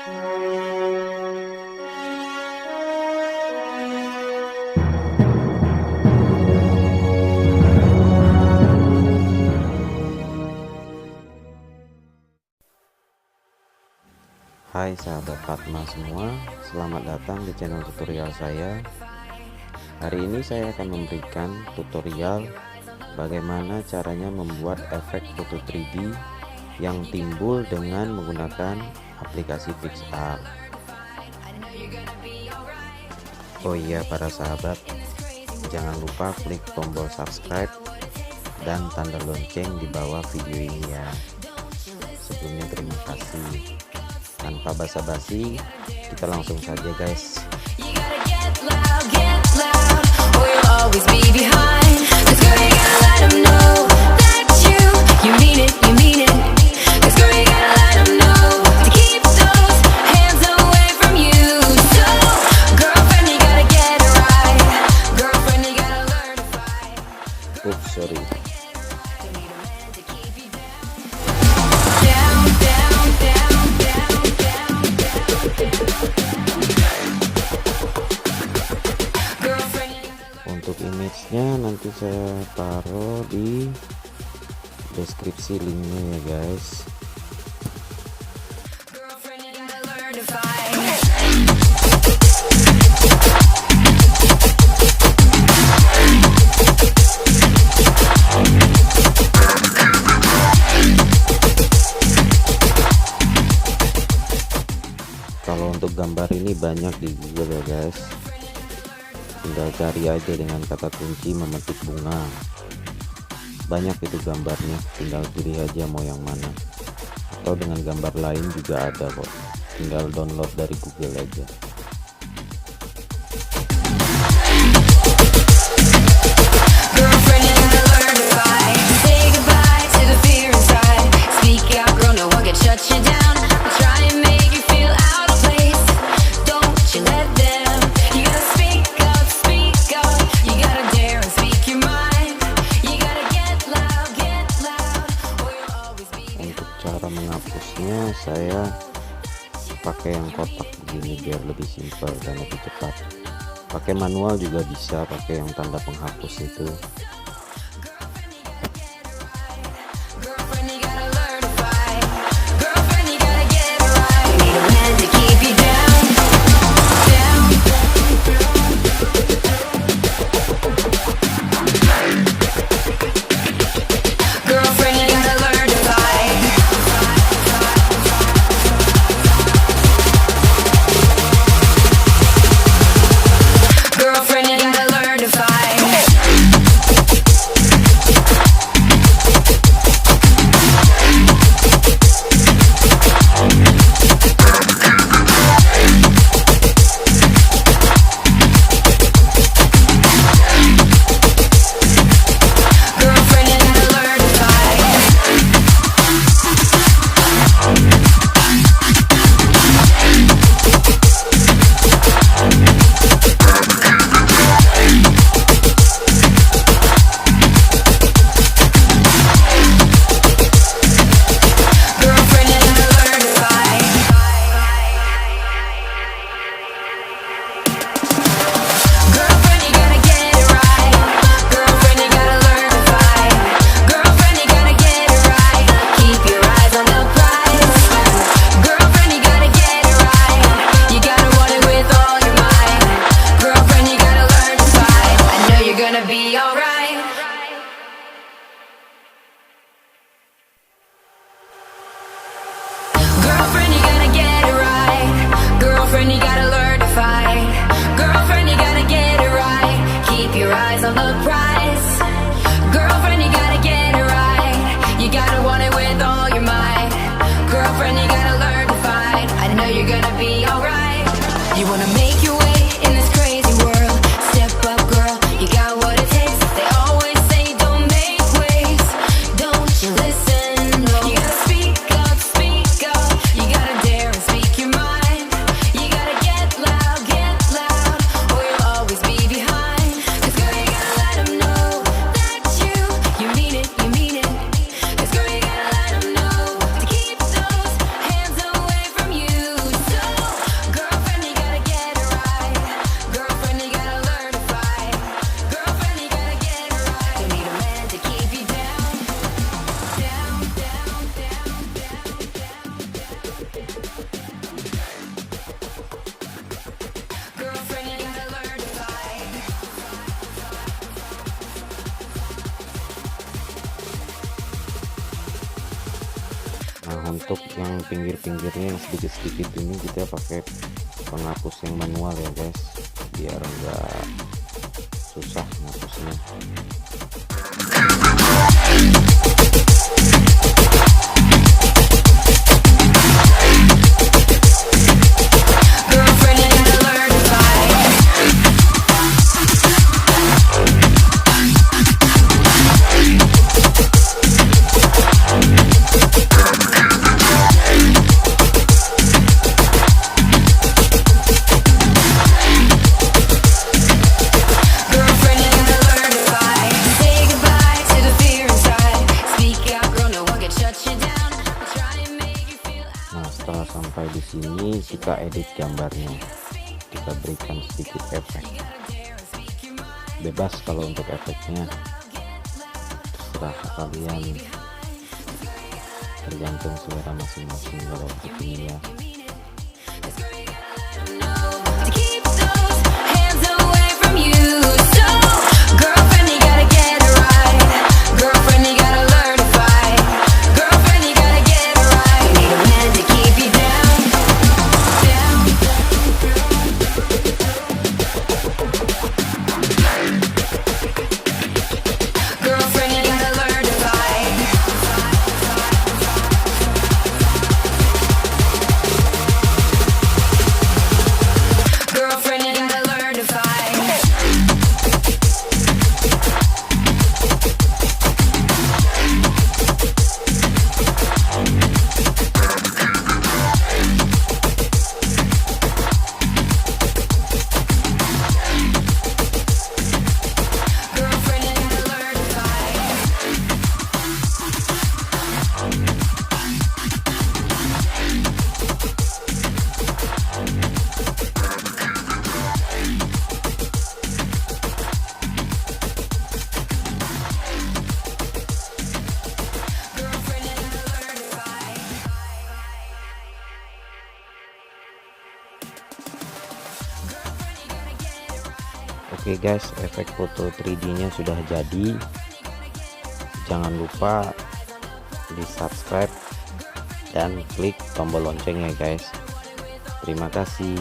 Hai sahabat Fatma semua, selamat datang di channel tutorial saya. Hari ini saya akan memberikan tutorial bagaimana caranya membuat efek foto 3D yang timbul dengan menggunakan aplikasi PICSART. Oh iya para sahabat, jangan lupa klik tombol subscribe dan tanda lonceng di bawah video ini ya. Sebelumnya terima kasih. Tanpa basa-basi, kita langsung saja guys. Sorry. Untuk image-nya nanti saya taruh di deskripsi linknya ya guys. Kalau untuk gambar ini banyak di Google ya guys, tinggal cari aja dengan kata kunci memetik bunga. Banyak itu gambarnya, tinggal pilih aja mau yang mana. Atau dengan gambar lain juga ada kok, tinggal download dari Google aja. Cara menghapusnya saya pakai yang kotak begini biar lebih simpel dan lebih cepat. Pakai manual juga bisa, pakai yang tanda penghapus itu. untuk yang pinggir-pinggirnya yang sedikit-sedikit ini kita pakai penghapus yang manual ya guys, biar enggak susah ngapusnya. Setelah sampai di sini kita edit gambarnya, kita berikan sedikit efek. Bebas kalau untuk efeknya, terserah kalian, tergantung selera masing-masing kalau untuk ini ya. Oke guys, efek foto 3D nya sudah jadi. Jangan lupa di subscribe dan klik tombol loncengnya guys. Terima kasih.